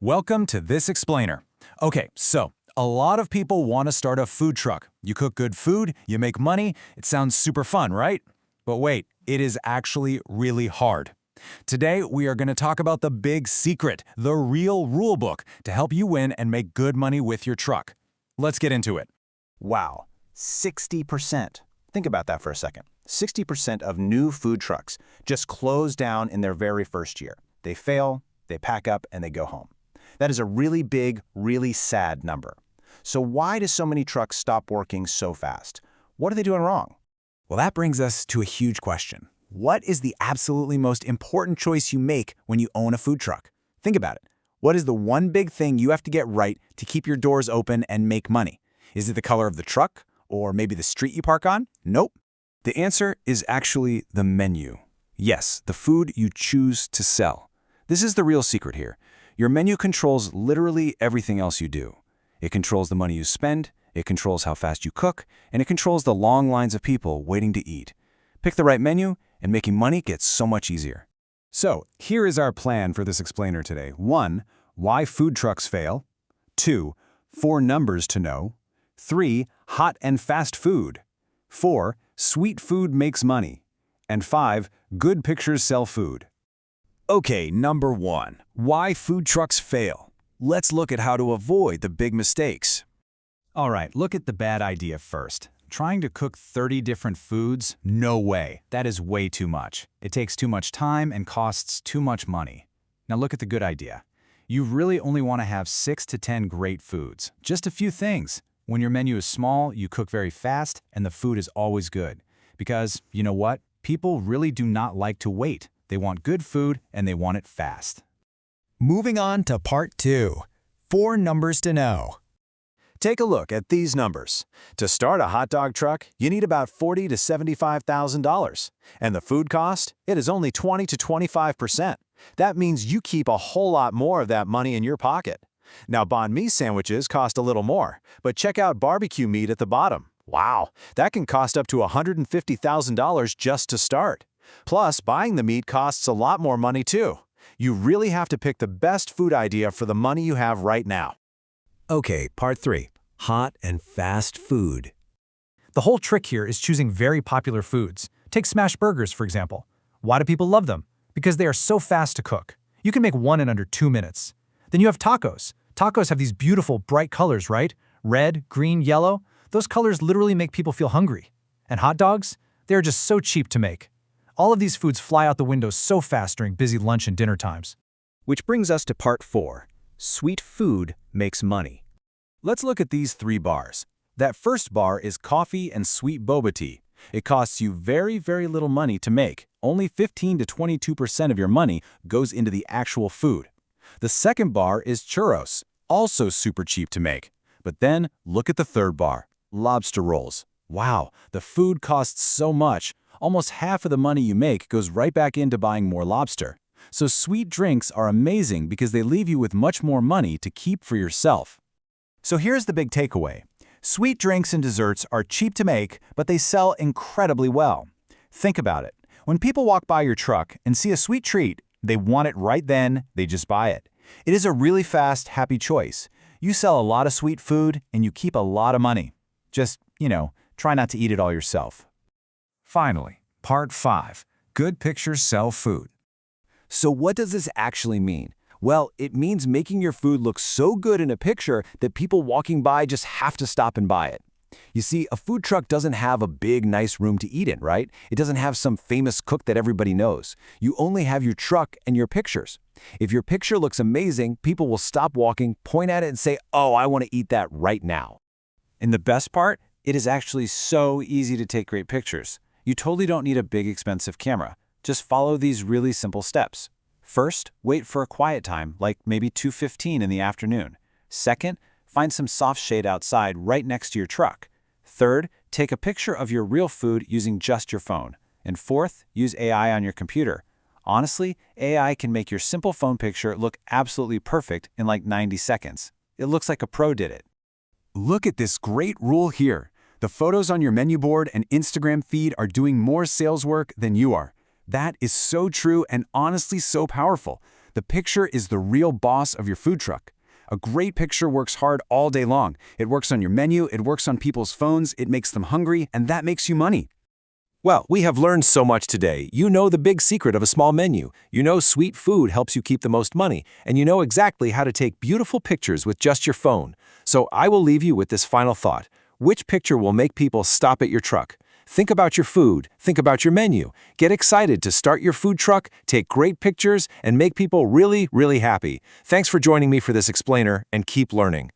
Welcome to This Explainer. Okay, so a lot of people want to start a food truck. You cook good food, you make money, it sounds super fun, right? But wait, it is actually really hard. Today, we are going to talk about the big secret, the real rule book, to help you win and make good money with your truck. Let's get into it. Wow, 60%. Think about that for a second. 60% of new food trucks just close down in their very first year. They fail, they pack up, and they go home. That is a really big, really sad number. So why do so many trucks stop working so fast? What are they doing wrong? Well, that brings us to a huge question. What is the absolutely most important choice you make when you own a food truck? Think about it. What is the one big thing you have to get right to keep your doors open and make money? Is it the color of the truck? Or maybe the street you park on? Nope. The answer is actually the menu. Yes, the food you choose to sell. This is the real secret here. Your menu controls literally everything else you do. It controls the money you spend, it controls how fast you cook, and it controls the long lines of people waiting to eat. Pick the right menu, and making money gets so much easier. So, here is our plan for This Explainer today. 1. Why food trucks fail. 2. 4 numbers to know. 3. Hot and fast food. 4. Sweet food makes money. And 5. Good pictures sell food. Okay, number 1. Why food trucks fail. Let's look at how to avoid the big mistakes. All right, look at the bad idea first. Trying to cook 30 different foods? No way. That is way too much. It takes too much time and costs too much money. Now look at the good idea. You really only want to have 6 to 10 great foods. Just a few things. When your menu is small, you cook very fast, and the food is always good. Because, you know what? People really do not like to wait. They want good food, and they want it fast. Moving on to part 2. 4 numbers to know. Take a look at these numbers. To start a hot dog truck, you need about $40,000 to $75,000. And the food cost? It is only 20 to 25%. That means you keep a whole lot more of that money in your pocket. Now, banh mi sandwiches cost a little more, but check out barbecue meat at the bottom. Wow, that can cost up to $150,000 just to start. Plus, buying the meat costs a lot more money too. You really have to pick the best food idea for the money you have right now. Okay, part 3. Hot and fast food. The whole trick here is choosing very popular foods. Take smash burgers, for example. Why do people love them? Because they are so fast to cook. You can make one in under 2 minutes. Then you have tacos. Tacos have these beautiful, bright colors, right? Red, green, yellow. Those colors literally make people feel hungry. And hot dogs? They are just so cheap to make. All of these foods fly out the window so fast during busy lunch and dinner times. Which brings us to part 4. Sweet food makes money. Let's look at these 3 bars. That first bar is coffee and sweet boba tea. It costs you very, very little money to make. Only 15 to 22% of your money goes into the actual food. The second bar is churros, also super cheap to make. But then, look at the third bar, lobster rolls. Wow, the food costs so much. Almost half of the money you make goes right back into buying more lobster. So sweet drinks are amazing because they leave you with much more money to keep for yourself. So here's the big takeaway. Sweet drinks and desserts are cheap to make, but they sell incredibly well. Think about it. When people walk by your truck and see a sweet treat, they want it right then, they just buy it. It is a really fast, happy choice. You sell a lot of sweet food and you keep a lot of money. Just, try not to eat it all yourself. Finally, part 5. Good pictures sell food. So what does this actually mean? Well, it means making your food look so good in a picture that people walking by just have to stop and buy it. You see, a food truck doesn't have a big, nice room to eat in, right? It doesn't have some famous cook that everybody knows. You only have your truck and your pictures. If your picture looks amazing, people will stop walking, point at it, and say, "Oh, I want to eat that right now." And the best part? It is actually so easy to take great pictures. You totally don't need a big, expensive camera. Just follow these really simple steps. First, wait for a quiet time, like maybe 2:15 in the afternoon. Second, find some soft shade outside right next to your truck. Third, take a picture of your real food using just your phone. And fourth, use AI on your computer. Honestly, AI can make your simple phone picture look absolutely perfect in like 90 seconds. It looks like a pro did it. Look at this great rule here. The photos on your menu board and Instagram feed are doing more sales work than you are. That is so true and honestly so powerful. The picture is the real boss of your food truck. A great picture works hard all day long. It works on your menu, it works on people's phones, it makes them hungry, and that makes you money. Well, we have learned so much today. You know the big secret of a small menu. You know sweet food helps you keep the most money, and you know exactly how to take beautiful pictures with just your phone. So I will leave you with this final thought. Which picture will make people stop at your truck? Think about your food. Think about your menu. Get excited to start your food truck, take great pictures, and make people really, really happy. Thanks for joining me for this explainer, and keep learning.